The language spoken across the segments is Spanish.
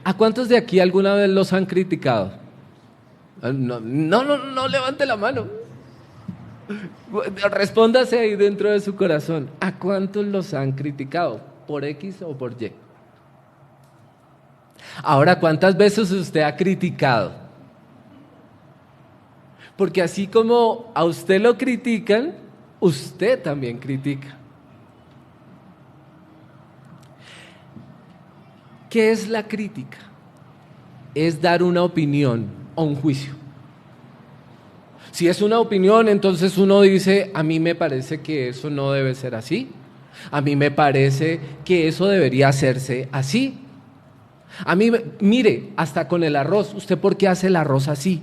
¿A cuántos de aquí alguna vez los han criticado? No levante la mano. Respóndase ahí dentro de su corazón. ¿A cuántos los han criticado? ¿Por X o por Y? Ahora, ¿cuántas veces usted ha criticado? Porque así como a usted lo critican, usted también critica. ¿Qué es la crítica? Es dar una opinión o un juicio. Si es una opinión, entonces uno dice, a mí me parece que eso no debe ser así. A mí me parece que eso debería hacerse así. A mí, mire, hasta con el arroz, ¿usted por qué hace el arroz así?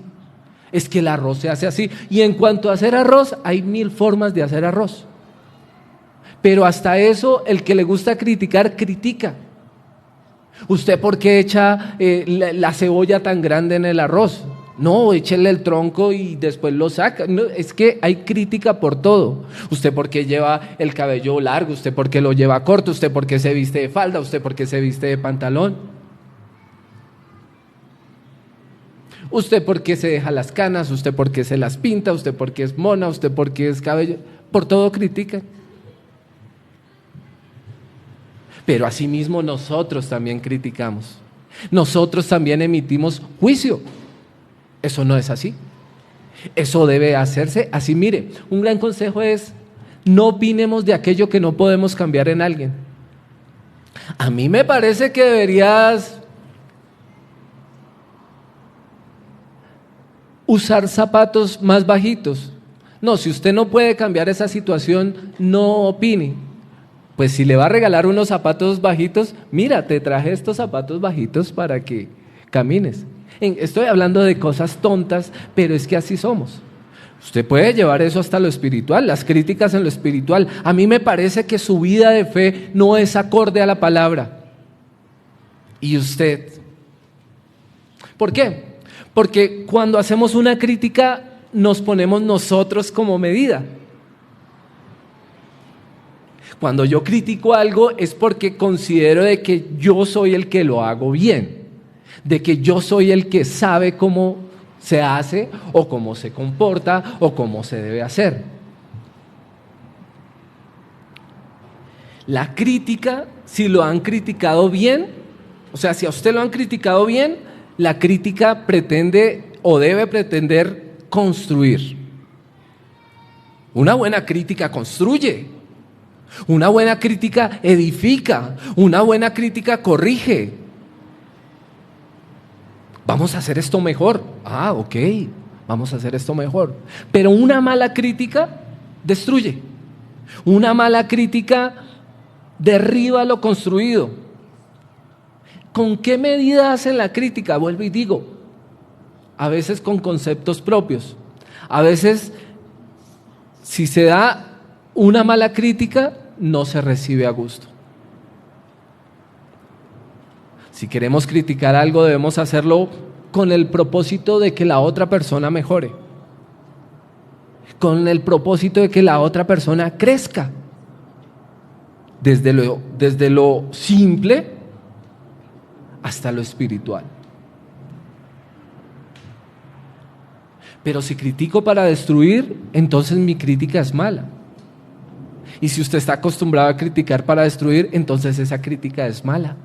Es que el arroz se hace así. Y en cuanto a hacer arroz, hay 1000 formas de hacer arroz. Pero hasta eso, el que le gusta criticar, critica. ¿Usted por qué echa la cebolla tan grande en el arroz? No, échele el tronco y después lo saca. No, es que hay crítica por todo. ¿Usted por qué lleva el cabello largo? ¿Usted por qué lo lleva corto? ¿Usted por qué se viste de falda? ¿Usted por qué se viste de pantalón? ¿Usted por qué se deja las canas? ¿Usted por qué se las pinta? ¿Usted por qué es mona? ¿Usted por qué es cabello? Por todo critican. Pero asimismo nosotros también criticamos. Nosotros también emitimos juicio. Eso no es así. Eso debe hacerse así. Mire, un gran consejo es: no opinemos de aquello que no podemos cambiar en alguien. A mí me parece que deberías usar zapatos más bajitos. No, si usted no puede cambiar esa situación, no opine. Pues si le va a regalar unos zapatos bajitos, mira, te traje estos zapatos bajitos para que camines. Estoy hablando de cosas tontas, pero es que así somos. Usted puede llevar eso hasta lo espiritual, las críticas en lo espiritual. A mí me parece que su vida de fe no es acorde a la palabra. ¿Y usted? ¿Por qué? Porque cuando hacemos una crítica, nos ponemos nosotros como medida. Cuando yo critico algo es porque considero de que yo soy el que lo hago bien, de que yo soy el que sabe cómo se hace o cómo se comporta o cómo se debe hacer. La crítica, si lo han criticado bien, o sea, si a usted lo han criticado bien, la crítica pretende o debe pretender construir. Una buena crítica construye. Una buena crítica edifica, una buena crítica corrige. Vamos a hacer esto mejor. Ah, ok, vamos a hacer esto mejor. Pero una mala crítica destruye. Una mala crítica derriba lo construido. ¿Con qué medida hacen la crítica? Vuelvo y digo, a veces con conceptos propios. A veces, si se da una mala crítica, no se recibe a gusto. Si queremos criticar algo, debemos hacerlo con el propósito de que la otra persona mejore, con el propósito de que la otra persona crezca, desde lo simple hasta lo espiritual. Pero si critico para destruir, entonces mi crítica es mala. Y si usted está acostumbrado a criticar para destruir, entonces esa crítica es mala.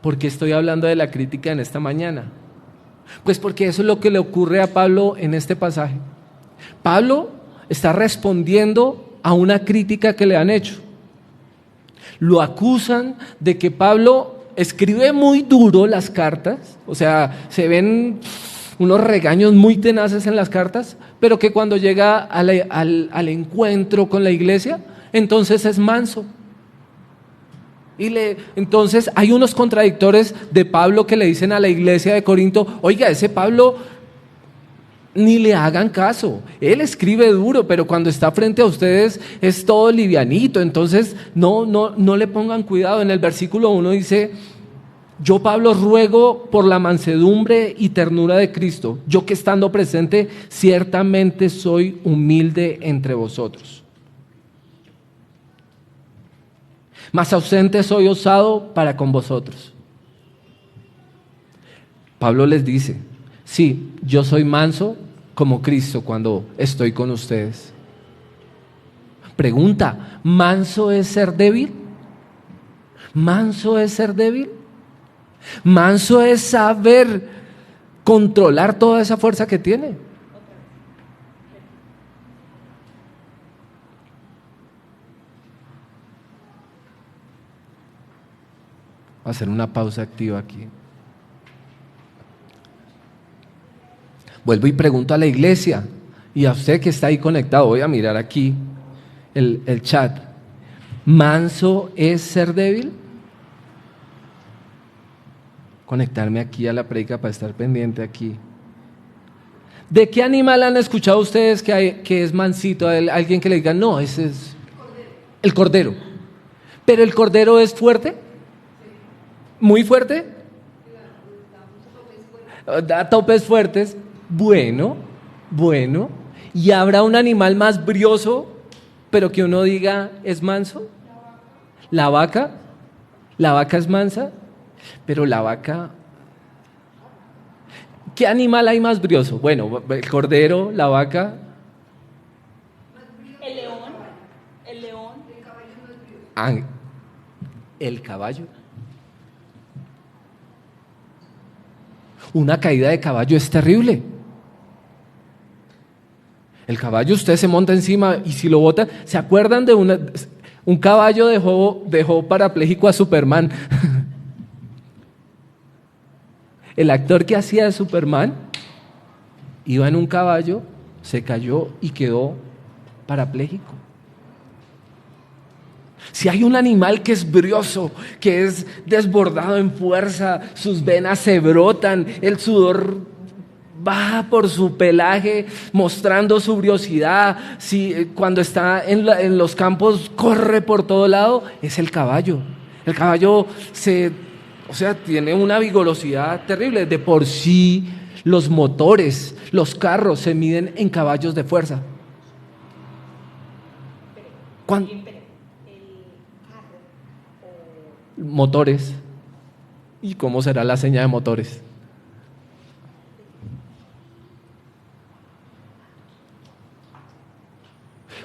¿Por qué estoy hablando de la crítica en esta mañana? Pues porque eso es lo que le ocurre a Pablo en este pasaje. Pablo está respondiendo a una crítica que le han hecho. Lo acusan de que Pablo escribe muy duro las cartas, o sea, se ven unos regaños muy tenaces en las cartas, pero que cuando llega al encuentro con la iglesia, entonces es manso. Entonces hay unos contradictores de Pablo que le dicen a la iglesia de Corinto: oiga, ese Pablo ni le hagan caso, él escribe duro, pero cuando está frente a ustedes es todo livianito, entonces no le pongan cuidado. En el versículo 1 dice: yo, Pablo, ruego por la mansedumbre y ternura de Cristo, yo que estando presente ciertamente soy humilde entre vosotros. Mas ausente soy osado para con vosotros. Pablo les dice, sí, yo soy manso como Cristo cuando estoy con ustedes. Pregunta, ¿manso es ser débil? ¿Manso es ser débil? ¿Manso es saber controlar toda esa fuerza que tiene? Voy a hacer una pausa activa aquí. Vuelvo y pregunto a la iglesia y a usted que está ahí conectado. Voy a mirar aquí el chat. ¿Manso es ser débil? Conectarme aquí a la prédica para estar pendiente aquí. ¿De qué animal han escuchado ustedes que es mansito? Alguien que le diga, no, ese es el cordero. ¿Pero el cordero es fuerte? ¿Muy fuerte? Da topes fuertes. Bueno. ¿Y habrá un animal más brioso, pero que uno diga es manso? ¿La vaca? ¿La vaca es mansa? Pero la vaca... ¿Qué animal hay más brioso? Bueno, el cordero, la vaca. El león. El caballo. Una caída de caballo es terrible. El caballo usted se monta encima y si lo bota, ¿se acuerdan de un caballo dejó parapléjico a Superman? El actor que hacía de Superman iba en un caballo, se cayó y quedó parapléjico. Si hay un animal que es brioso, que es desbordado en fuerza, sus venas se brotan, el sudor baja por su pelaje mostrando su briosidad, cuando está en los campos corre por todo lado, es el caballo. El caballo tiene una vigorosidad terrible. De por sí los motores, los carros se miden en caballos de fuerza. Motores. ¿Y cómo será la señal de motores?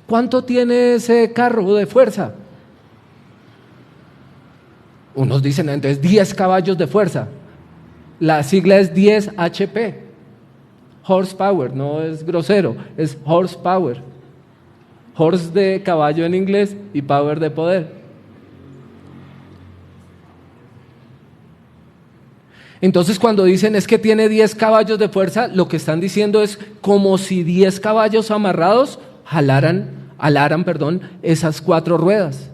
¿Cuánto tiene ese carro de fuerza? Unos dicen entonces 10 caballos de fuerza. La sigla es 10 HP. Horsepower, no es grosero, es horsepower. Horse de caballo en inglés y power de poder. Entonces cuando dicen es que tiene 10 caballos de fuerza, lo que están diciendo es como si 10 caballos amarrados alaran esas 4 ruedas.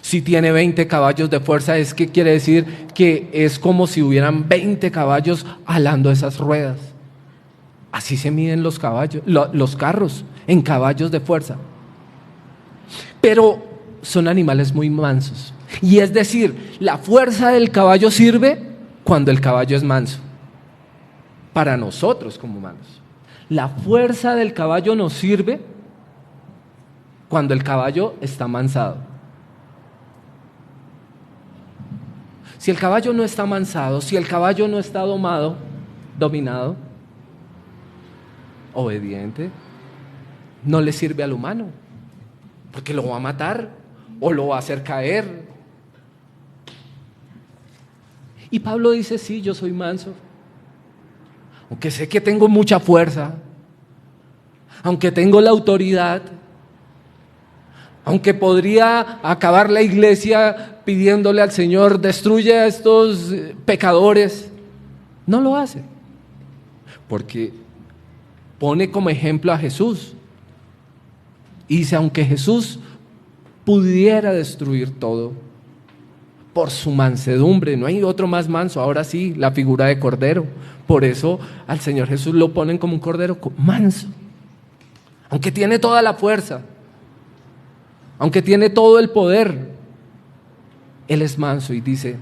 Si tiene 20 caballos de fuerza, es que quiere decir que es como si hubieran 20 caballos alando esas ruedas. Así se miden los carros, en caballos de fuerza. Pero son animales muy mansos. Y es decir, la fuerza del caballo sirve cuando el caballo es manso. Para nosotros como humanos. La fuerza del caballo nos sirve cuando el caballo está mansado. Si el caballo no está mansado, si el caballo no está dominado, obediente, no le sirve al humano, porque lo va a matar o lo va a hacer caer. Y Pablo dice, sí, yo soy manso, aunque sé que tengo mucha fuerza, aunque tengo la autoridad, aunque podría acabar la iglesia pidiéndole al Señor, destruye a estos pecadores, no lo hace, porque pone como ejemplo a Jesús. Y dice, aunque Jesús pudiera destruir todo, por su mansedumbre, no hay otro más manso, ahora sí, la figura de cordero. Por eso al Señor Jesús lo ponen como un cordero manso, aunque tiene toda la fuerza, aunque tiene todo el poder, Él es manso y dice,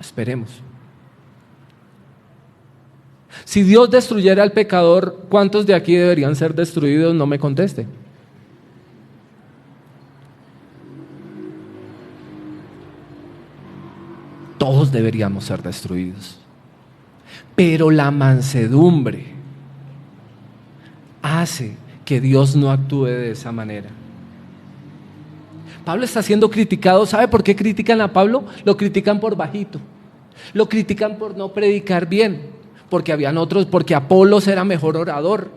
esperemos. Si Dios destruyera al pecador, ¿cuántos de aquí deberían ser destruidos? No me conteste. todos deberíamos ser destruidos. Pero la mansedumbre hace que Dios no actúe de esa manera. Pablo está siendo criticado. ¿Sabe por qué critican a Pablo? Lo critican por bajito. Lo critican por no predicar bien, porque habían otros, porque Apolos era mejor orador.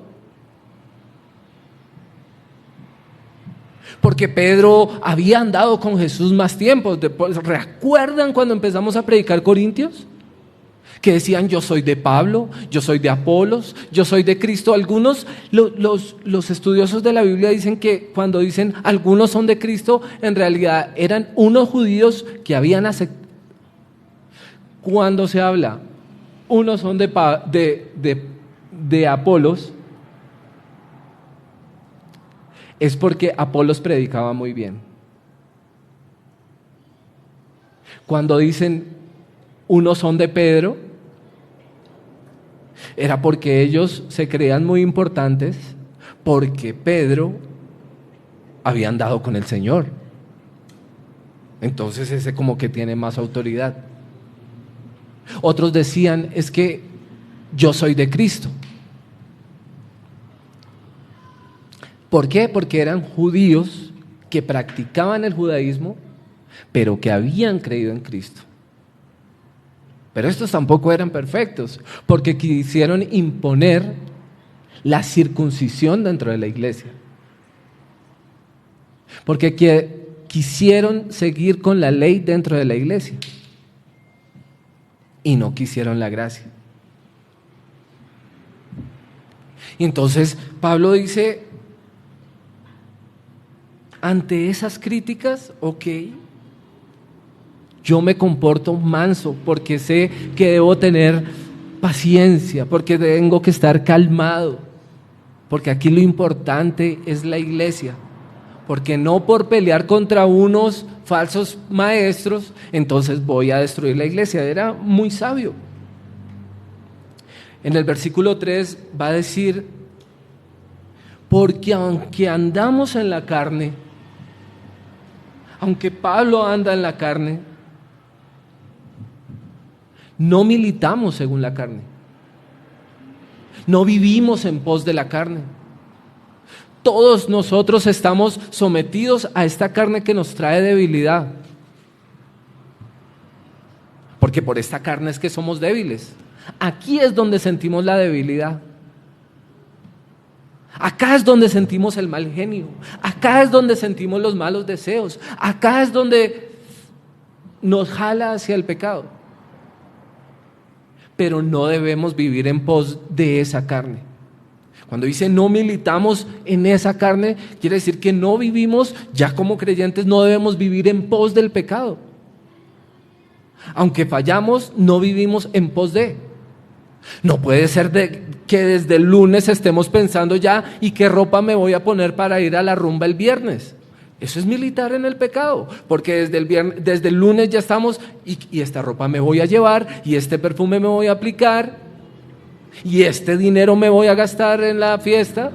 Porque Pedro había andado con Jesús más tiempo. ¿Recuerdan cuando empezamos a predicar Corintios? Que decían, yo soy de Pablo, yo soy de Apolos, yo soy de Cristo. Algunos, los estudiosos de la Biblia dicen que cuando dicen algunos son de Cristo, en realidad eran unos judíos que habían aceptado. Cuando se habla, unos son de Apolos, es porque Apolos predicaba muy bien. Cuando dicen unos son de Pedro, era porque ellos se creían muy importantes, porque Pedro había andado con el Señor. Entonces ese como que tiene más autoridad. Otros decían, es que yo soy de Cristo. ¿Por qué? Porque eran judíos que practicaban el judaísmo, pero que habían creído en Cristo. Pero estos tampoco eran perfectos, porque quisieron imponer la circuncisión dentro de la iglesia. Porque quisieron seguir con la ley dentro de la iglesia y no quisieron la gracia. Y entonces Pablo dice, ante esas críticas, ok, yo me comporto manso porque sé que debo tener paciencia, porque tengo que estar calmado, porque aquí lo importante es la iglesia, porque no por pelear contra unos falsos maestros, entonces voy a destruir la iglesia. Era muy sabio. En el versículo 3 va a decir, porque aunque andamos en la carne, aunque Pablo anda en la carne, no militamos según la carne. No vivimos en pos de la carne. Todos nosotros estamos sometidos a esta carne que nos trae debilidad. Porque por esta carne es que somos débiles. Aquí es donde sentimos la debilidad. Acá es donde sentimos el mal genio. Acá es donde sentimos los malos deseos. Acá es donde nos jala hacia el pecado. Pero no debemos vivir en pos de esa carne. Cuando dice no militamos en esa carne, quiere decir que no vivimos, ya como creyentes no debemos vivir en pos del pecado. Aunque fallamos, no vivimos en pos de. No puede ser que desde el lunes estemos pensando ya y qué ropa me voy a poner para ir a la rumba el viernes. Eso es militar en el pecado, porque desde el lunes ya estamos y esta ropa me voy a llevar y este perfume me voy a aplicar y este dinero me voy a gastar en la fiesta.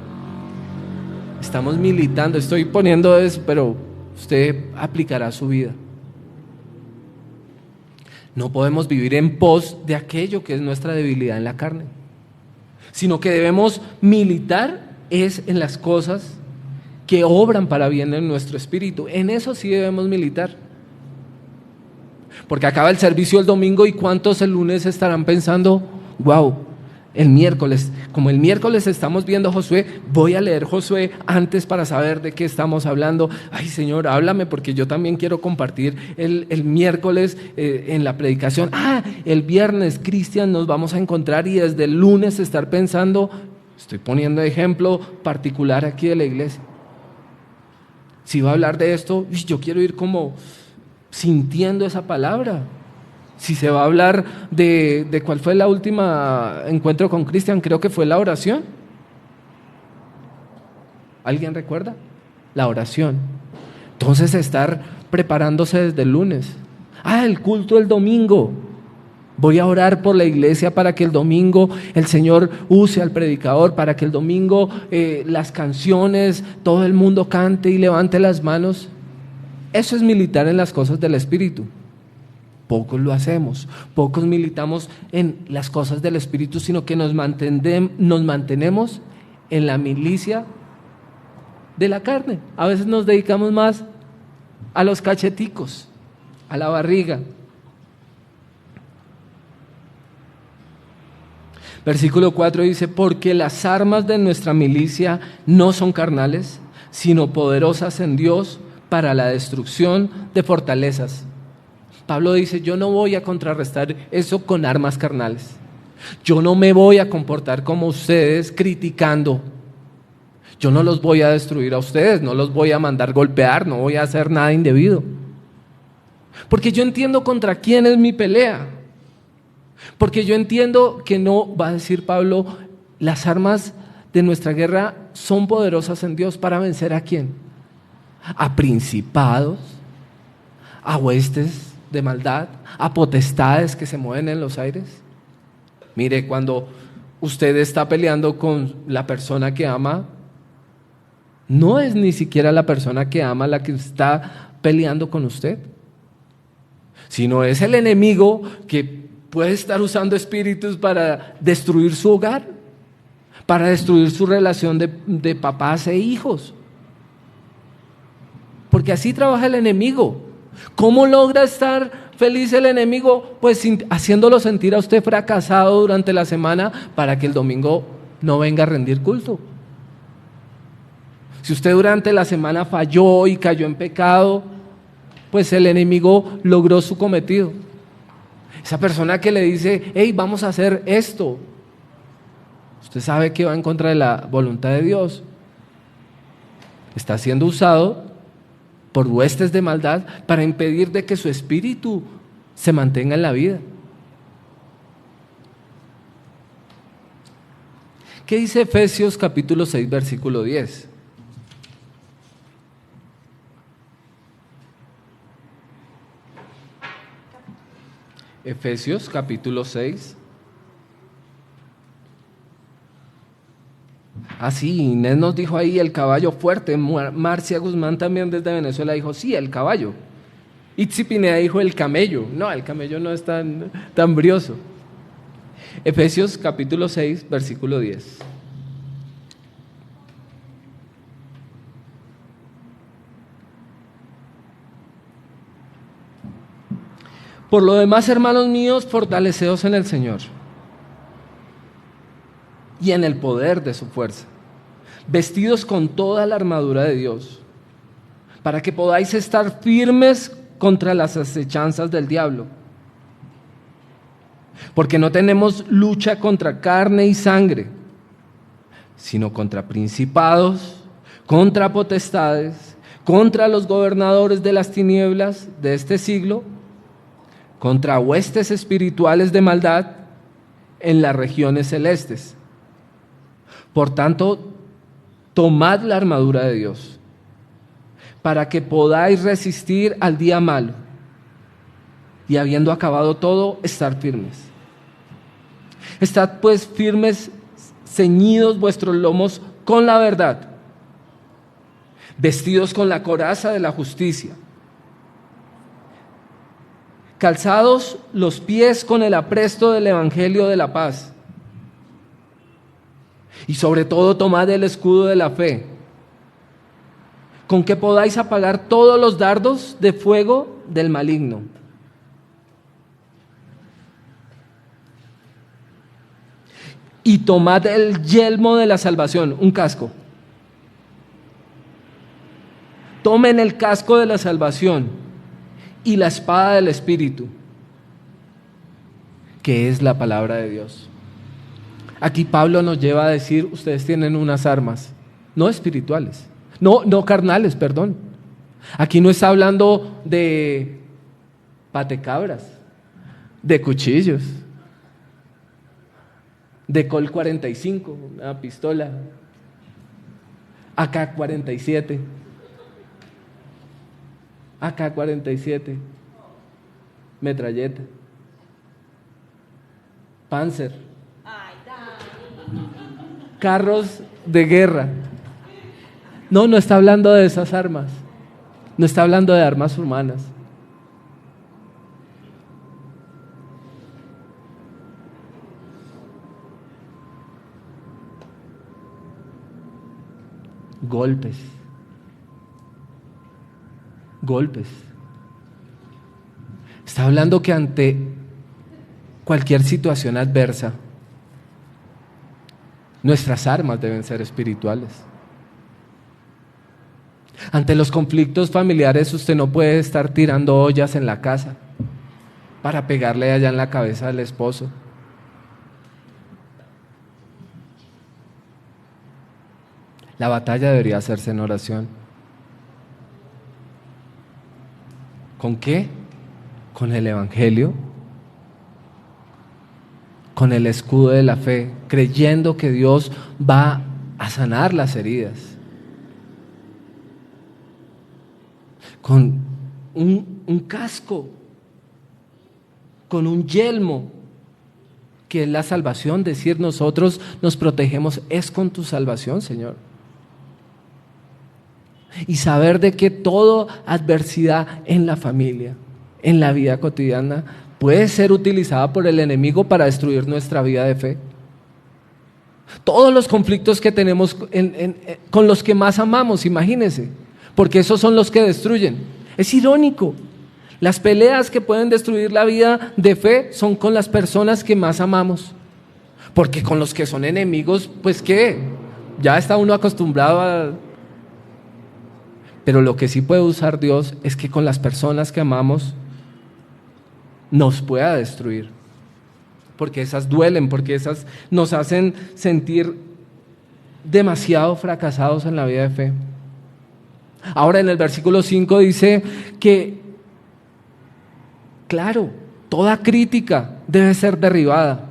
Estamos militando, estoy poniendo eso, pero usted aplicará su vida. No podemos vivir en pos de aquello que es nuestra debilidad en la carne, sino que debemos militar es en las cosas que obran para bien en nuestro espíritu. En eso sí debemos militar. Porque acaba el servicio el domingo y ¿cuántos el lunes estarán pensando, wow, el miércoles, como el miércoles estamos viendo Josué, voy a leer Josué antes para saber de qué estamos hablando? Ay, Señor, háblame porque yo también quiero compartir el miércoles en la predicación. El viernes, Cristian, nos vamos a encontrar y desde el lunes estar pensando, estoy poniendo ejemplo particular aquí de la iglesia. Si va a hablar de esto, yo quiero ir como sintiendo esa palabra. Si se va a hablar de cuál fue la última encuentro con Cristian, creo que fue la oración. ¿Alguien recuerda? La oración. Entonces estar preparándose desde el lunes. El culto del domingo. Voy a orar por la iglesia para que el domingo el Señor use al predicador, para que el domingo las canciones, todo el mundo cante y levante las manos. Eso es militar en las cosas del Espíritu. Pocos lo hacemos, pocos militamos en las cosas del Espíritu, sino que nos mantenemos en la milicia de la carne. A veces nos dedicamos más a los cacheticos, a la barriga. Versículo 4 dice, porque las armas de nuestra milicia no son carnales, sino poderosas en Dios para la destrucción de fortalezas. Pablo dice, yo no voy a contrarrestar eso con armas carnales. Yo no me voy a comportar como ustedes criticando. Yo no los voy a destruir a ustedes, no los voy a mandar golpear, no voy a hacer nada indebido. Porque yo entiendo contra quién es mi pelea. Porque yo entiendo que no, va a decir Pablo, las armas de nuestra guerra son poderosas en Dios para vencer ¿a quién? A principados, a huestes de maldad, a potestades que se mueven en los aires. Mire, cuando usted está peleando con la persona que ama, no es ni siquiera la persona que ama la que está peleando con usted, sino es el enemigo que puede estar usando espíritus para destruir su hogar, para destruir su relación de papás e hijos. Porque así trabaja el enemigo. ¿Cómo logra estar feliz el enemigo? Pues haciéndolo sentir a usted fracasado durante la semana para que el domingo no venga a rendir culto. Si usted durante la semana falló y cayó en pecado, pues el enemigo logró su cometido. Esa persona que le dice, hey, vamos a hacer esto, usted sabe que va en contra de la voluntad de Dios. Está siendo usado por huestes de maldad para impedir de que su espíritu se mantenga en la vida. ¿Qué dice Efesios capítulo 6, versículo 10? Efesios capítulo 6. Así, Inés nos dijo ahí el caballo fuerte. Marcia Guzmán también desde Venezuela dijo, sí, el caballo. Itzi Pineda dijo el camello. No, el camello no es tan brioso. Efesios capítulo 6, versículo 10. Por lo demás, hermanos míos, fortaleceos en el Señor y en el poder de su fuerza, vestidos con toda la armadura de Dios, para que podáis estar firmes contra las acechanzas del diablo. Porque no tenemos lucha contra carne y sangre, sino contra principados, contra potestades, contra los gobernadores de las tinieblas de este siglo, contra huestes espirituales de maldad en las regiones celestes. Por tanto, tomad la armadura de Dios, para que podáis resistir al día malo, y habiendo acabado todo, estar firmes. Estad pues firmes, ceñidos vuestros lomos con la verdad, vestidos con la coraza de la justicia, calzados los pies con el apresto del evangelio de la paz, y sobre todo tomad el escudo de la fe, con que podáis apagar todos los dardos de fuego del maligno. Y tomad el yelmo de la salvación, un casco. Tomen el casco de la salvación y la espada del Espíritu, que es la palabra de Dios. Aquí Pablo nos lleva a decir, ustedes tienen unas armas, no espirituales, no carnales, perdón. Aquí no está hablando de patecabras, de cuchillos, de Colt 45, una pistola, AK-47, AK-47, metralleta, Panzer, carros de guerra. No está hablando de esas armas, no está hablando de armas humanas. golpes. Golpes. Está hablando que ante cualquier situación adversa, nuestras armas deben ser espirituales. Ante los conflictos familiares, usted no puede estar tirando ollas en la casa para pegarle allá en la cabeza al esposo. La batalla debería hacerse en oración. ¿Con qué? Con el Evangelio, con el escudo de la fe, creyendo que Dios va a sanar las heridas. Con un casco, con un yelmo, que es la salvación. Decir nosotros nos protegemos es con tu salvación, Señor. Y saber de que toda adversidad en la familia, en la vida cotidiana, puede ser utilizada por el enemigo para destruir nuestra vida de fe. Todos los conflictos que tenemos con los que más amamos, imagínense, porque esos son los que destruyen. Es irónico. Las peleas que pueden destruir la vida de fe son con las personas que más amamos, porque con los que son enemigos, pues qué, ya está uno acostumbrado a... Pero lo que sí puede usar Dios es que con las personas que amamos nos pueda destruir, porque esas duelen, porque esas nos hacen sentir demasiado fracasados en la vida de fe. Ahora en el versículo 5 dice que, claro, toda crítica debe ser derribada.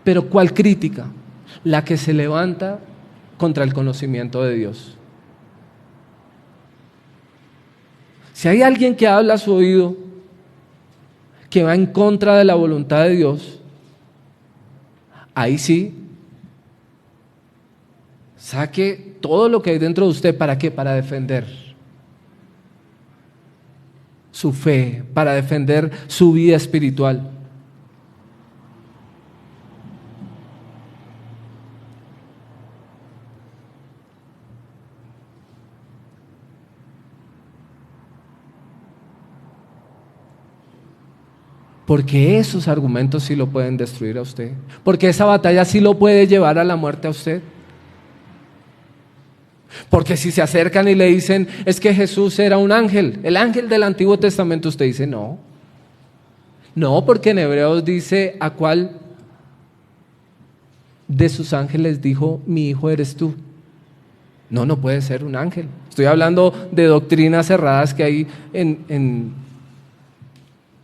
Pero ¿cuál crítica? La que se levanta contra el conocimiento de Dios. Si hay alguien que habla a su oído, que va en contra de la voluntad de Dios, ahí sí, saque todo lo que hay dentro de usted. ¿Para qué? Para defender su fe, para defender su vida espiritual. Porque esos argumentos sí lo pueden destruir a usted. Porque esa batalla sí lo puede llevar a la muerte a usted. Porque si se acercan y le dicen, es que Jesús era un ángel, el ángel del Antiguo Testamento, usted dice, no. No, porque en Hebreos dice, ¿a cuál de sus ángeles dijo, mi hijo eres tú? No, no puede ser un ángel. Estoy hablando de doctrinas cerradas que hay en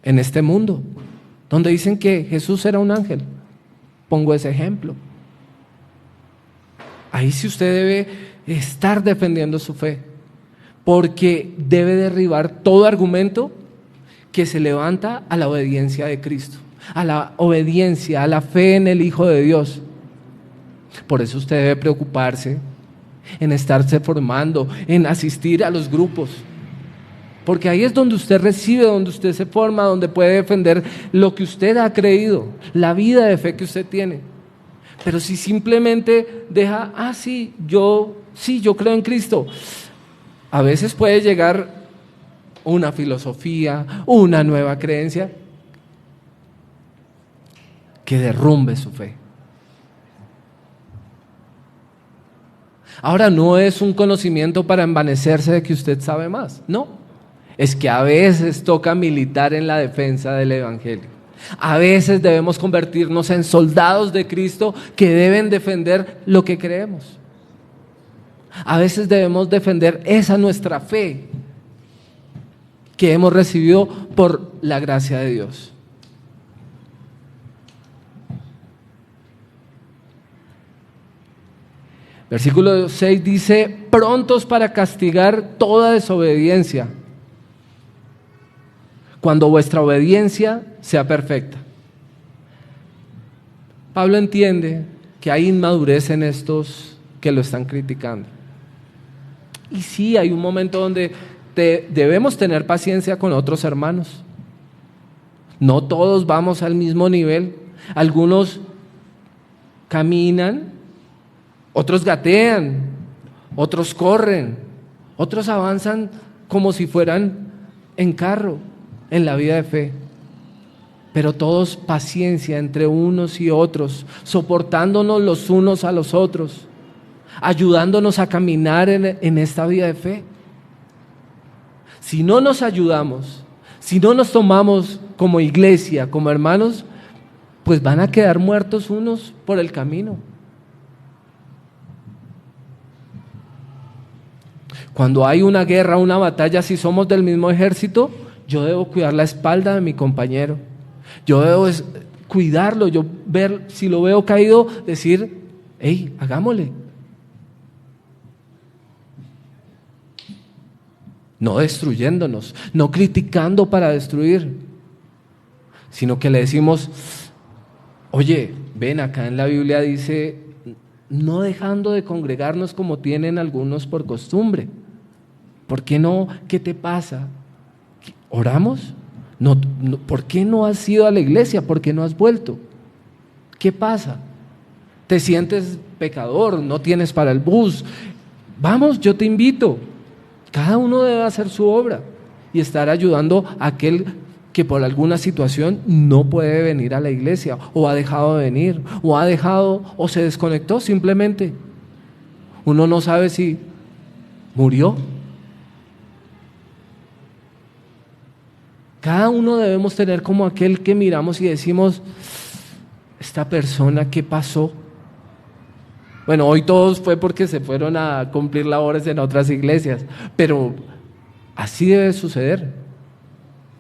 este mundo, donde dicen que Jesús era un ángel. Pongo ese ejemplo. Ahí sí usted debe estar defendiendo su fe, porque debe derribar todo argumento que se levanta a la obediencia de Cristo, a la obediencia, a la fe en el Hijo de Dios. Por eso usted debe preocuparse en estarse formando, en asistir a los grupos, porque ahí es donde usted recibe, donde usted se forma, donde puede defender lo que usted ha creído, la vida de fe que usted tiene. Pero si simplemente deja, yo creo en Cristo, a veces puede llegar una filosofía, una nueva creencia que derrumbe su fe. Ahora, no es un conocimiento para envanecerse de que usted sabe más, no. Es que a veces toca militar en la defensa del Evangelio. A veces debemos convertirnos en soldados de Cristo que deben defender lo que creemos. A veces debemos defender esa nuestra fe que hemos recibido por la gracia de Dios. Versículo 6 dice, prontos para castigar toda desobediencia, cuando vuestra obediencia sea perfecta. Pablo entiende que hay inmadurez en estos que lo están criticando. Y sí, hay un momento donde debemos tener paciencia con otros hermanos. No todos vamos al mismo nivel. Algunos caminan, otros gatean otros corren, otros avanzan como si fueran en carro en la vida de fe. Pero todos paciencia entre unos y otros, soportándonos los unos a los otros, ayudándonos a caminar en esta vida de fe. Si no nos ayudamos, si no nos tomamos como iglesia, como hermanos, pues van a quedar muertos unos por el camino. Cuando hay una guerra, una batalla, si somos del mismo ejército, yo debo cuidar la espalda de mi compañero. Yo debo cuidarlo, yo ver, si lo veo caído, decir, hey, hagámosle. No destruyéndonos, no criticando para destruir, sino que le decimos, oye, ven, acá en la Biblia dice, no dejando de congregarnos como tienen algunos por costumbre. ¿Por qué no? ¿Qué te pasa? ¿Oramos? No, ¿por qué no has ido a la iglesia? ¿Por qué no has vuelto? ¿Qué pasa? ¿Te sientes pecador? ¿No tienes para el bus? Vamos, yo te invito. Cada uno debe hacer su obra y estar ayudando a aquel que por alguna situación no puede venir a la iglesia, o ha dejado de venir, o se desconectó simplemente. Uno no sabe si murió. Cada uno debemos tener como aquel que miramos y decimos, esta persona, ¿qué pasó? Bueno, hoy todos fue porque se fueron a cumplir labores en otras iglesias, pero así debe suceder.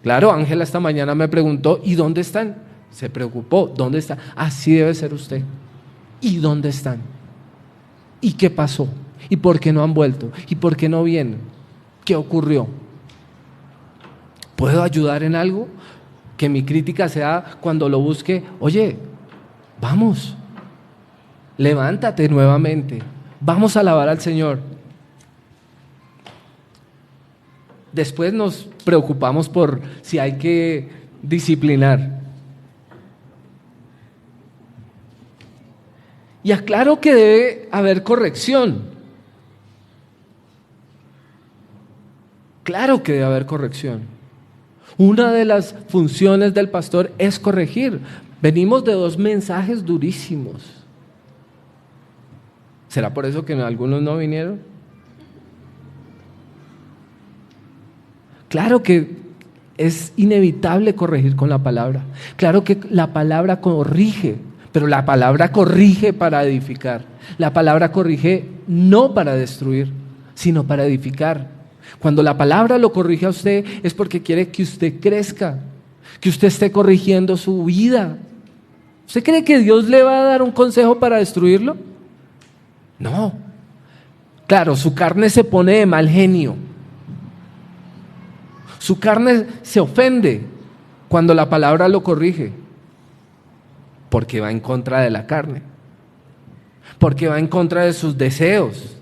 Claro, Ángela esta mañana me preguntó, ¿y dónde están? Se preocupó, ¿dónde están? Así debe ser usted. ¿Y dónde están? ¿Y qué pasó? ¿Y por qué no han vuelto? ¿Y por qué no vienen? ¿Qué ocurrió? ¿Puedo ayudar en algo? Que mi crítica sea cuando lo busque, oye, vamos, levántate nuevamente, vamos a alabar al Señor. Después nos preocupamos por si hay que disciplinar. Y aclaro que debe haber corrección. Claro que debe haber corrección. Una de las funciones del pastor es corregir. Venimos de 2 mensajes durísimos. ¿Será por eso que algunos no vinieron? Claro que es inevitable corregir con la palabra. Claro que la palabra corrige, pero la palabra corrige para edificar. La palabra corrige no para destruir, sino para edificar. Cuando la palabra lo corrige a usted es porque quiere que usted crezca, que usted esté corrigiendo su vida. ¿Usted cree que Dios le va a dar un consejo para destruirlo? No. Claro, su carne se pone de mal genio. Su carne se ofende cuando la palabra lo corrige, porque va en contra de la carne, porque va en contra de sus deseos,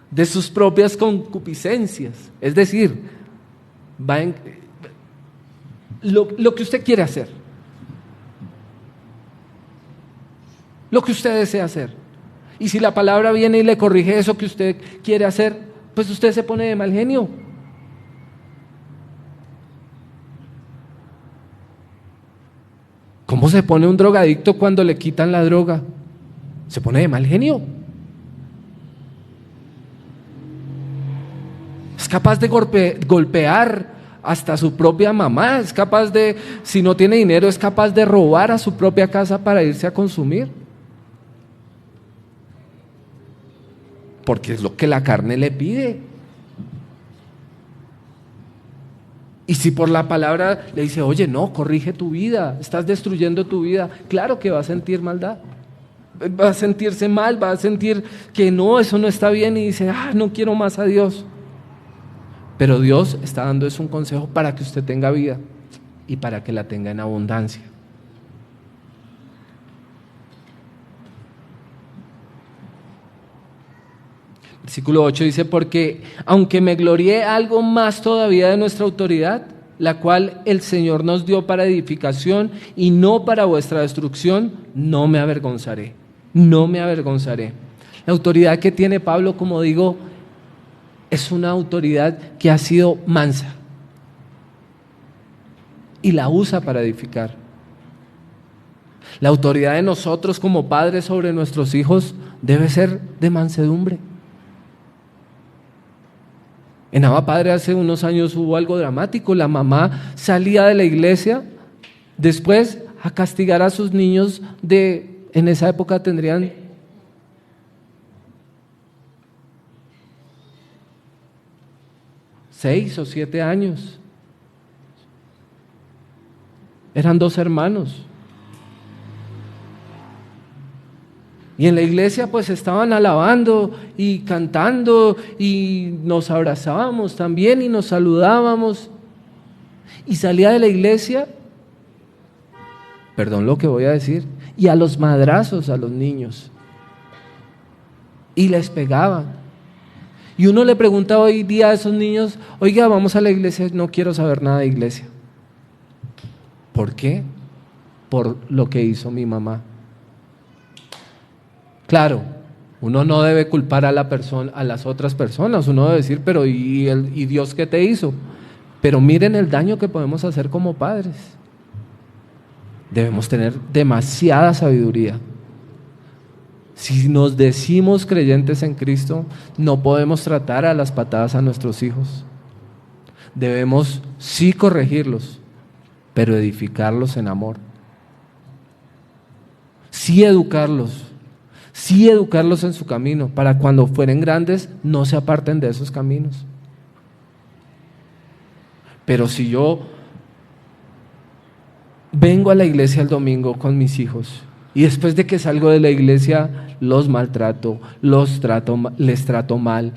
de sus propias concupiscencias. Es decir, va en lo que usted quiere hacer, lo que usted desea hacer. Y si la palabra viene y le corrige eso que usted quiere hacer, pues usted se pone de mal genio. ¿Cómo se pone un drogadicto cuando le quitan la droga? Se pone de mal genio. Es capaz de golpear hasta su propia mamá, es capaz de, si no tiene dinero, es capaz de robar a su propia casa para irse a consumir. Porque es lo que la carne le pide. Y si por la palabra le dice, oye, no, corrige tu vida, estás destruyendo tu vida, claro que va a sentir maldad, va a sentirse mal, va a sentir que no, eso no está bien y dice, no quiero más a Dios. Pero Dios está dando un consejo para que usted tenga vida y para que la tenga en abundancia. Versículo 8 dice, porque aunque me glorié algo más todavía de nuestra autoridad, la cual el Señor nos dio para edificación y no para vuestra destrucción, no me avergonzaré, no me avergonzaré. La autoridad que tiene Pablo, como digo, es una autoridad que ha sido mansa y la usa para edificar. La autoridad de nosotros como padres sobre nuestros hijos debe ser de mansedumbre. En Abba Padre hace unos años hubo algo dramático. La mamá salía de la iglesia después a castigar a sus niños en esa época tendrían 6 o 7 años. Eran 2 hermanos. Y en la iglesia pues estaban alabando y cantando y nos abrazábamos también y nos saludábamos. Y salía de la iglesia, perdón lo que voy a decir, y a los madrazos a los niños. Y les pegaban. Y uno le pregunta hoy día a esos niños, oiga, vamos a la iglesia, no quiero saber nada de iglesia. ¿Por qué? Por lo que hizo mi mamá. Claro, uno no debe culpar a las otras personas, uno debe decir, pero ¿y Dios qué te hizo? Pero miren el daño que podemos hacer como padres. Debemos tener demasiada sabiduría. Si nos decimos creyentes en Cristo, no podemos tratar a las patadas a nuestros hijos. Debemos sí corregirlos, pero edificarlos en amor. Sí educarlos en su camino, para cuando fueren grandes no se aparten de esos caminos. Pero si yo vengo a la iglesia el domingo con mis hijos y después de que salgo de la iglesia los maltrato, les trato mal,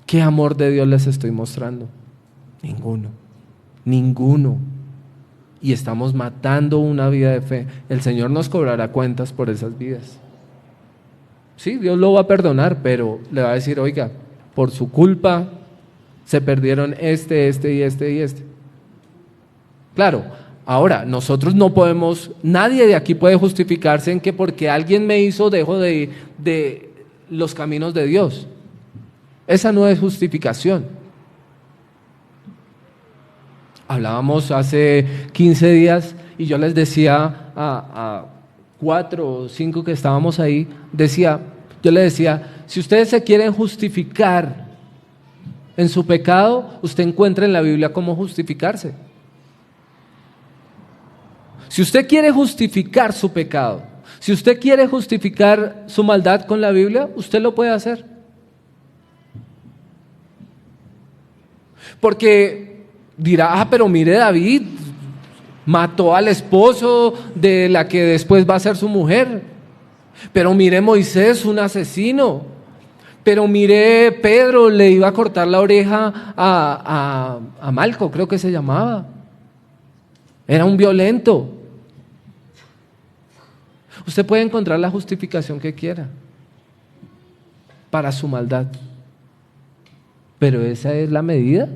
¿qué amor de Dios les estoy mostrando? Ninguno. Y estamos matando una vida de fe. El Señor nos cobrará cuentas por esas vidas. Sí, Dios lo va a perdonar, pero le va a decir, oiga, por su culpa se perdieron este y este. Claro, ahora, nosotros no podemos, nadie de aquí puede justificarse en que porque alguien me hizo dejo de los caminos de Dios. Esa no es justificación. Hablábamos hace 15 días y yo les decía a 4 o 5 que estábamos ahí, yo les decía, si ustedes se quieren justificar en su pecado, usted encuentra en la Biblia cómo justificarse. Si usted quiere justificar su pecado, si usted quiere justificar su maldad con la Biblia, usted lo puede hacer. Porque dirá, pero mire, David mató al esposo de la que después va a ser su mujer. Pero mire, Moisés, un asesino. Pero mire, Pedro le iba a cortar la oreja a Malco, creo que se llamaba. Era un violento. Usted puede encontrar la justificación que quiera para su maldad. Pero ¿esa es la medida?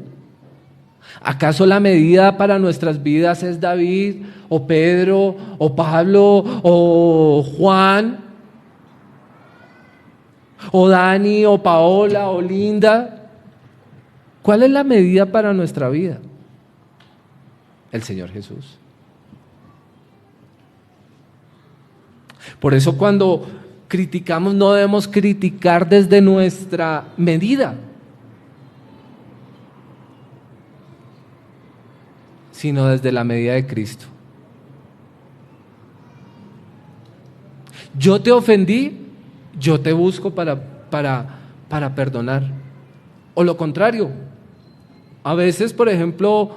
¿Acaso la medida para nuestras vidas es David, o Pedro, o Pablo, o Juan, o Dani, o Paola, o Linda? ¿Cuál es la medida para nuestra vida? El Señor Jesús. Por eso cuando criticamos no debemos criticar desde nuestra medida, sino desde la medida de Cristo. Yo te ofendí, yo te busco para perdonar. O lo contrario, a veces, por ejemplo,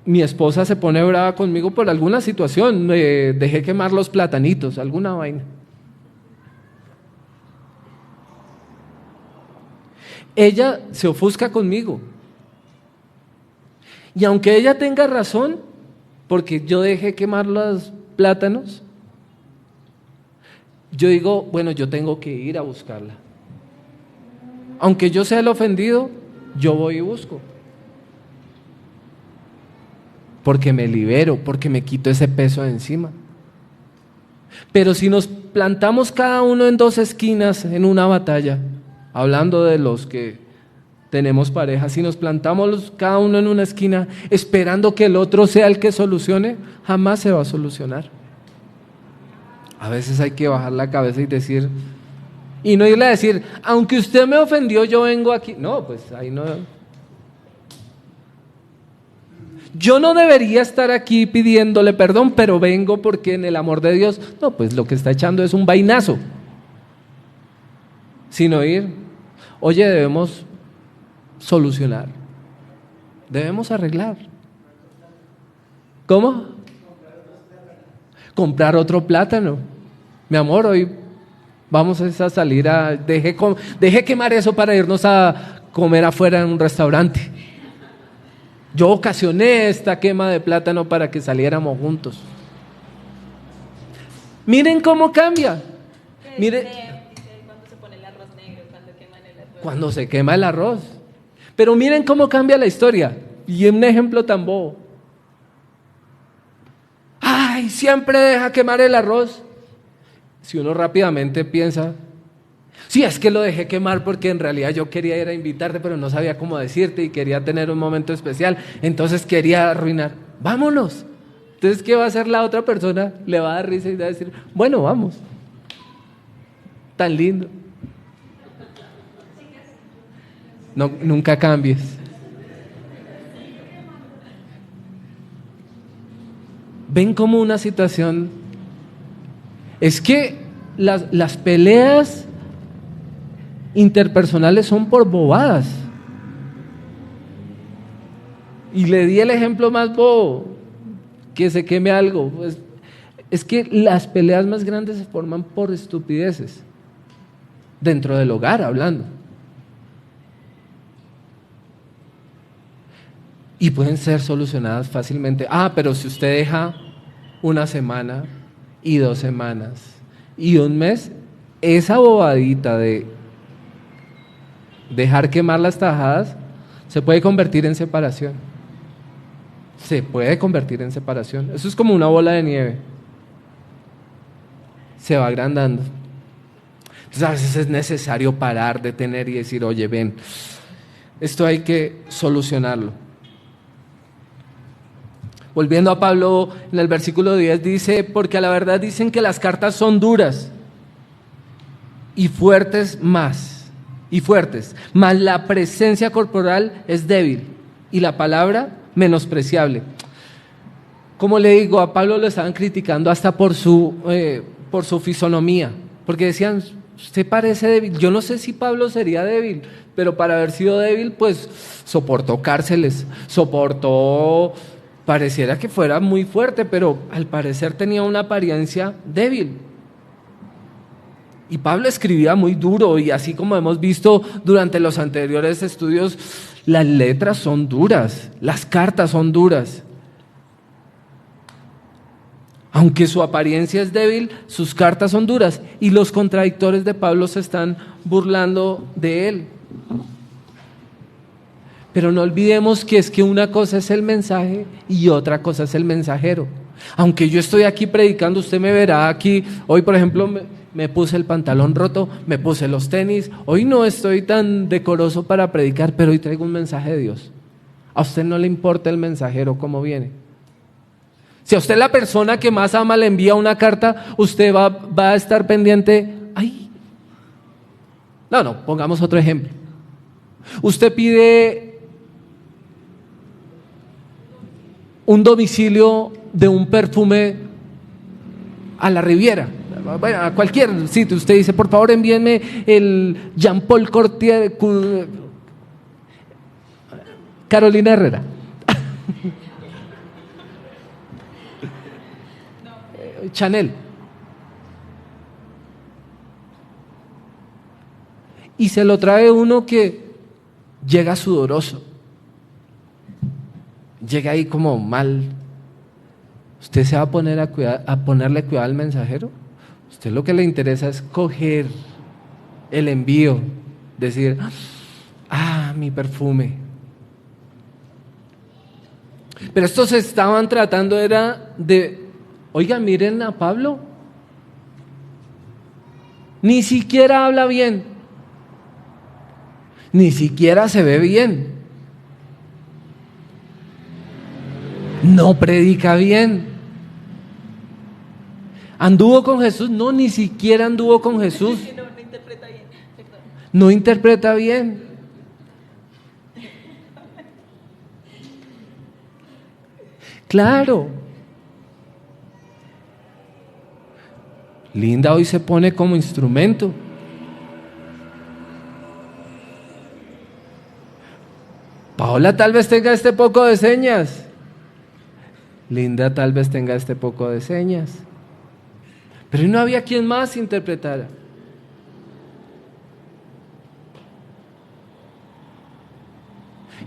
mi esposa se pone brava conmigo por alguna situación, dejé quemar los platanitos, alguna vaina. Ella se ofusca conmigo. Y aunque ella tenga razón, porque yo dejé quemar los plátanos, yo digo, bueno, yo tengo que ir a buscarla. Aunque yo sea el ofendido, yo voy y busco. Porque me libero, porque me quito ese peso de encima. Pero si nos plantamos cada uno en dos esquinas en una batalla, hablando de los que tenemos pareja, si nos plantamos cada uno en una esquina esperando que el otro sea el que solucione, jamás se va a solucionar. A veces hay que bajar la cabeza y decir, y no irle a decir, aunque usted me ofendió, yo vengo aquí. No, pues ahí no. Yo no debería estar aquí pidiéndole perdón, pero vengo porque en el amor de Dios, no, pues lo que está echando es un vainazo. Sin oír, oye, debemos solucionar, debemos arreglar. ¿Cómo? Comprar otro plátano. Mi amor, hoy vamos a salir a... Deje quemar eso para irnos a comer afuera en un restaurante. Yo ocasioné esta quema de plátano para que saliéramos juntos. Miren cómo cambia. Miren, cuando se pone el arroz negro, cuando queman el arroz. Cuando se quema el arroz. Pero miren cómo cambia la historia. Y un ejemplo tan bobo. Ay, siempre deja quemar el arroz. Si uno rápidamente piensa, sí, es que lo dejé quemar porque en realidad yo quería ir a invitarte, pero no sabía cómo decirte y quería tener un momento especial, entonces quería arruinar. Vámonos. Entonces, ¿qué va a hacer la otra persona? Le va a dar risa y va a decir, bueno, vamos. Tan lindo. No, nunca cambies. Ven como una situación. Es que las peleas interpersonales son por bobadas. Y le di el ejemplo más bobo, que se queme algo. Pues, es que las peleas más grandes se forman por estupideces. Dentro del hogar, hablando. Y pueden ser solucionadas fácilmente. Pero si usted deja una semana y 2 semanas y un mes, esa bobadita de dejar quemar las tajadas se puede convertir en separación. Se puede convertir en separación. Eso es como una bola de nieve. Se va agrandando. Entonces a veces es necesario parar, detener y decir, oye, ven, esto hay que solucionarlo. Volviendo a Pablo, en el versículo 10 dice, porque a la verdad dicen que las cartas son duras y fuertes, mas la presencia corporal es débil y la palabra menospreciable. Como le digo, a Pablo lo estaban criticando hasta por su fisonomía, porque decían, usted parece débil. Yo no sé si Pablo sería débil, pero para haber sido débil, pues soportó cárceles, pareciera que fuera muy fuerte, pero al parecer tenía una apariencia débil. Y Pablo escribía muy duro, y así como hemos visto durante los anteriores estudios, las letras son duras, las cartas son duras. Aunque su apariencia es débil, sus cartas son duras, y los contradictores de Pablo se están burlando de él. Pero no olvidemos que es que una cosa es el mensaje y otra cosa es el mensajero. Aunque yo estoy aquí predicando, usted me verá aquí. Hoy, por ejemplo, me puse el pantalón roto, me puse los tenis. Hoy no estoy tan decoroso para predicar, pero hoy traigo un mensaje de Dios. A usted no le importa el mensajero cómo viene. Si a usted la persona que más ama le envía una carta, usted va a estar pendiente. No, pongamos otro ejemplo. Usted pide un domicilio de un perfume a la Riviera, bueno, a cualquier sitio. Usted dice, por favor envíenme el Jean Paul Gaultier, Carolina Herrera. Chanel. Y se lo trae uno que llega sudoroso. Llega ahí como mal. ¿Usted se va a poner a ponerle cuidado al mensajero? Usted lo que le interesa es coger el envío, decir, mi perfume. Pero estos estaban tratando era de, oiga, miren a Pablo. Ni siquiera habla bien. Ni siquiera se ve bien. No predica bien. ¿Anduvo con Jesús? No, ni siquiera anduvo con Jesús. No interpreta bien. Perdón. No interpreta bien. Claro. Linda hoy se pone como instrumento. Paola tal vez tenga este poco de señas. Linda tal vez tenga este poco de señas. Pero no había quien más interpretara.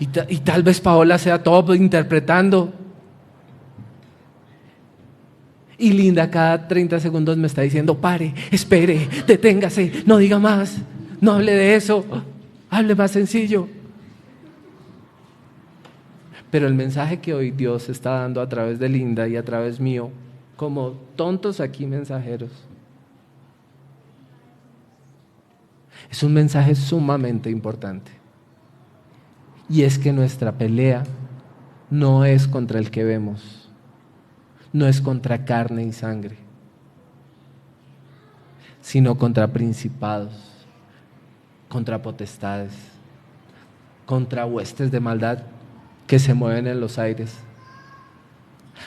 Y tal vez Paola sea todo interpretando. Y Linda cada 30 segundos me está diciendo: pare, espere, deténgase, no diga más, no hable de eso, hable más sencillo. Pero el mensaje que hoy Dios está dando a través de Linda y a través mío, como tontos aquí mensajeros, es un mensaje sumamente importante. Y es que nuestra pelea no es contra el que vemos, no es contra carne y sangre, sino contra principados, contra potestades, contra huestes de maldad que se mueven en los aires.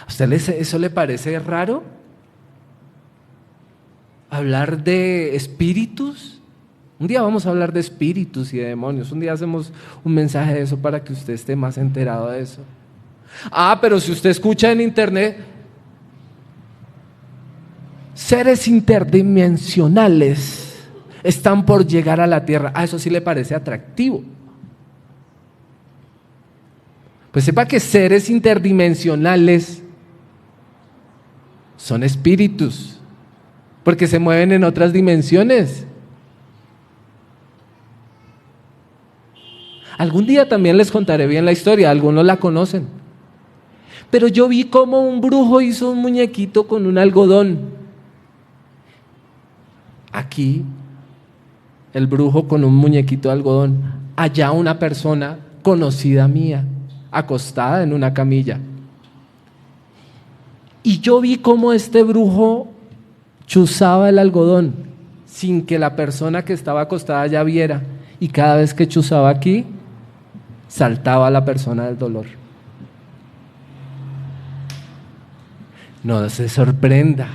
¿A usted eso le parece raro? ¿Hablar de espíritus? Un día vamos a hablar de espíritus y de demonios. Un día hacemos un mensaje de eso para que usted esté más enterado de eso. Pero si usted escucha en internet, seres interdimensionales están por llegar a la tierra. Eso sí le parece atractivo. Pues sepa que seres interdimensionales son espíritus, porque se mueven en otras dimensiones. Algún día también les contaré bien la historia, algunos la conocen. Pero yo vi cómo un brujo hizo un muñequito con un algodón. Aquí, el brujo con un muñequito de algodón. Allá una persona conocida mía, acostada en una camilla. Y yo vi cómo este brujo chuzaba el algodón sin que la persona que estaba acostada ya viera. Y cada vez que chuzaba aquí, saltaba la persona del dolor. No se sorprenda.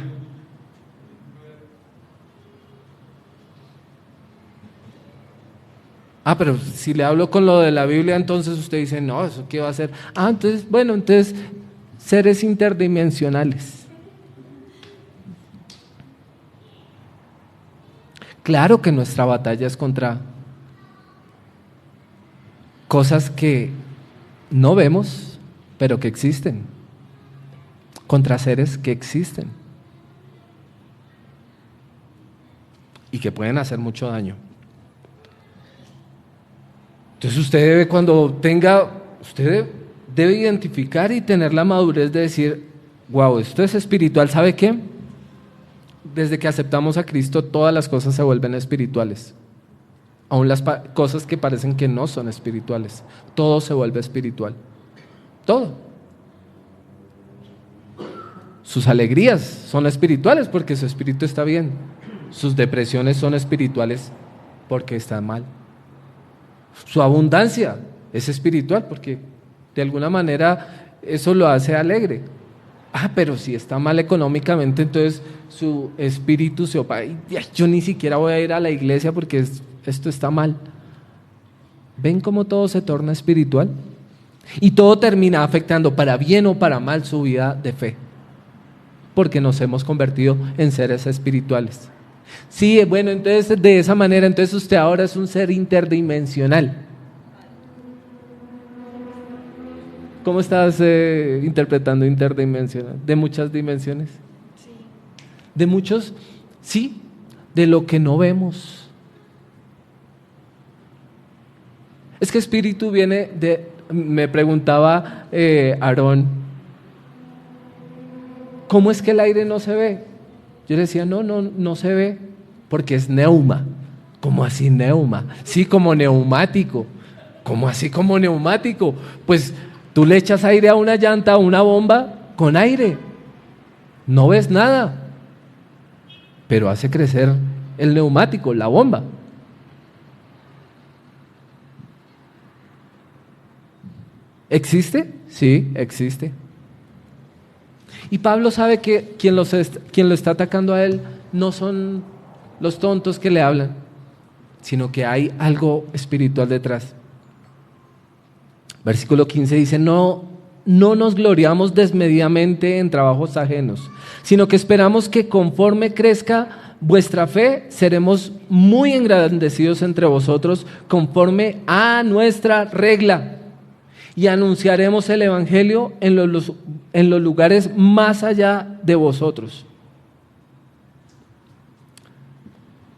Pero si le hablo con lo de la Biblia, entonces usted dice: no, ¿eso qué va a hacer? Entonces, seres interdimensionales. Claro que nuestra batalla es contra cosas que no vemos, pero que existen. Contra seres que existen. Y que pueden hacer mucho daño. Entonces usted debe identificar y tener la madurez de decir: wow, esto es espiritual. ¿Sabe qué? Desde que aceptamos a Cristo, todas las cosas se vuelven espirituales. Aún las cosas que parecen que no son espirituales. Todo se vuelve espiritual. Todo. Sus alegrías son espirituales porque su espíritu está bien. Sus depresiones son espirituales porque están mal. Su abundancia es espiritual porque de alguna manera eso lo hace alegre. Pero si está mal económicamente, entonces su espíritu se opaca. Yo ni siquiera voy a ir a la iglesia porque esto está mal. ¿Ven cómo todo se torna espiritual? Y todo termina afectando para bien o para mal su vida de fe, porque nos hemos convertido en seres espirituales. Sí, bueno, entonces de esa manera, entonces usted ahora es un ser interdimensional. ¿Cómo estás interpretando interdimensional? ¿De muchas dimensiones? Sí. ¿De muchos? Sí, de lo que no vemos. Es que espíritu viene de, me preguntaba Aarón, ¿cómo es que el aire no se ve? Yo le decía: no se ve, porque es neuma. ¿Cómo así neuma? Sí, como neumático. ¿Cómo así como neumático? Pues tú le echas aire a una llanta, a una bomba, con aire. No ves nada, pero hace crecer el neumático, la bomba. ¿Existe? Sí, existe. Y Pablo sabe que quien lo está atacando a él no son los tontos que le hablan, sino que hay algo espiritual detrás. Versículo 15 dice, no nos gloriamos desmedidamente en trabajos ajenos, sino que esperamos que conforme crezca vuestra fe, seremos muy engrandecidos entre vosotros conforme a nuestra regla. Y anunciaremos el Evangelio en los lugares más allá de vosotros.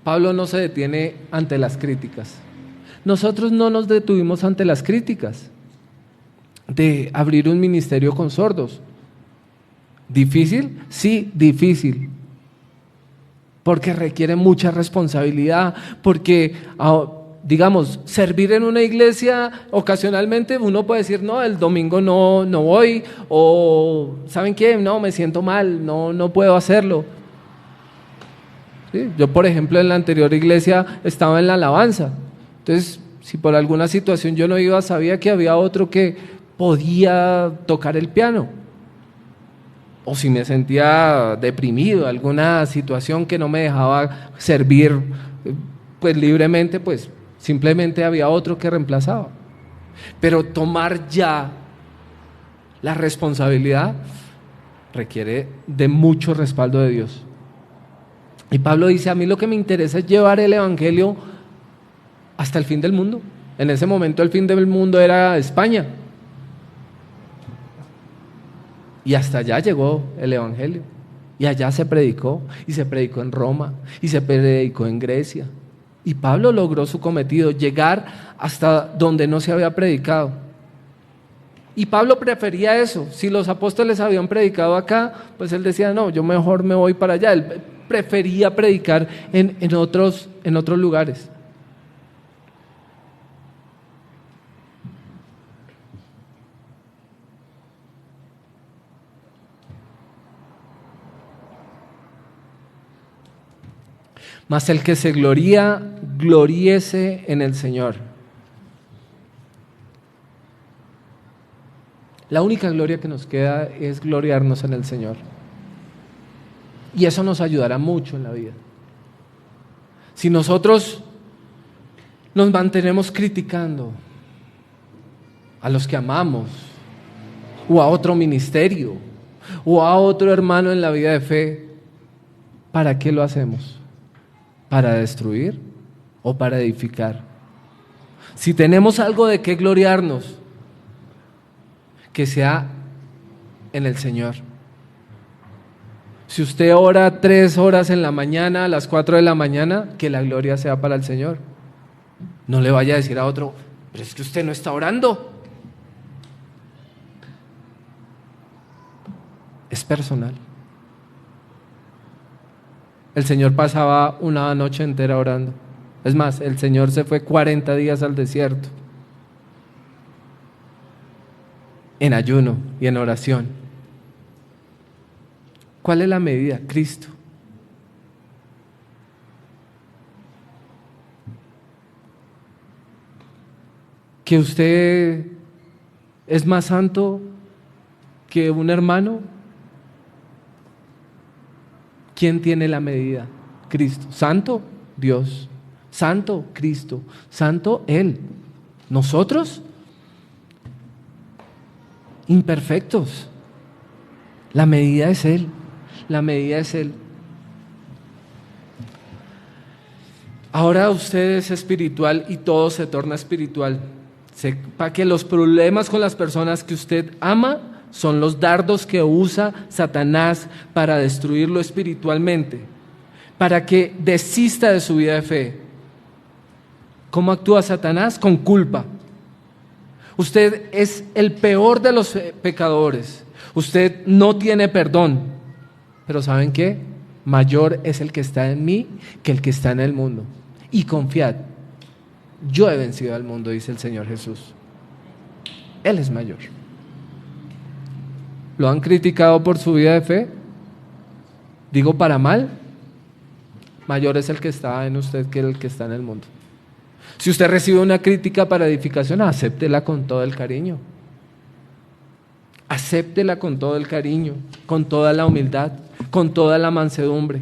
Pablo no se detiene ante las críticas. Nosotros no nos detuvimos ante las críticas de abrir un ministerio con sordos. ¿Difícil? Sí, difícil. Porque requiere mucha responsabilidad, porque digamos, servir en una iglesia ocasionalmente uno puede decir, no, el domingo no voy, o ¿saben qué? No, me siento mal, no puedo hacerlo. ¿Sí? Yo, por ejemplo, en la anterior iglesia estaba en la alabanza. Entonces, si por alguna situación yo no iba, sabía que había otro que podía tocar el piano. O si me sentía deprimido, alguna situación que no me dejaba servir pues libremente, pues simplemente había otro que reemplazaba. Pero tomar ya la responsabilidad requiere de mucho respaldo de Dios. Y Pablo dice, a mí lo que me interesa es llevar el Evangelio hasta el fin del mundo. En ese momento el fin del mundo era España. Y hasta allá llegó el Evangelio. Y allá se predicó, y se predicó en Roma, y se predicó en Grecia. Y Pablo logró su cometido, llegar hasta donde no se había predicado. Y Pablo prefería eso. Si los apóstoles habían predicado acá, pues él decía, no, yo mejor me voy para allá. Él prefería predicar en otros lugares. Mas el que se gloría, gloríese en el Señor. La única gloria que nos queda es gloriarnos en el Señor. Y eso nos ayudará mucho en la vida. Si nosotros nos mantenemos criticando a los que amamos, o a otro ministerio, o a otro hermano en la vida de fe, ¿para qué lo hacemos? ¿Para destruir o para edificar? Si tenemos algo de qué gloriarnos, que sea en el Señor. Si usted ora 3 horas en la mañana, a las 4 de la mañana, que la gloria sea para el Señor. No le vaya a decir a otro, pero es que usted no está orando. Es personal. El Señor pasaba una noche entera orando. Es más, el Señor se fue 40 días al desierto, en ayuno y en oración. ¿Cuál es la medida? Cristo. ¿Que usted es más santo que un hermano? ¿Quién tiene la medida? Cristo. ¿Santo? Dios. Santo, Cristo. Santo, Él. ¿Nosotros? Imperfectos. La medida es Él. La medida es Él. Ahora usted es espiritual y todo se torna espiritual. Para que los problemas con las personas que usted ama son los dardos que usa Satanás para destruirlo espiritualmente, para que desista de su vida de fe. ¿Cómo actúa Satanás? Con culpa. Usted es el peor de los pecadores. Usted no tiene perdón. Pero ¿saben qué? mayor es el que está en mí que el que está en el mundo. Y confiad, yo he vencido al mundo, dice el Señor Jesús. Él es mayor. ¿Lo han criticado por su vida de fe? Digo para mal. Mayor es el que está en usted que el que está en el mundo. Si usted recibe una crítica para edificación, acéptela con todo el cariño. Acéptela con todo el cariño, con toda la humildad, con toda la mansedumbre.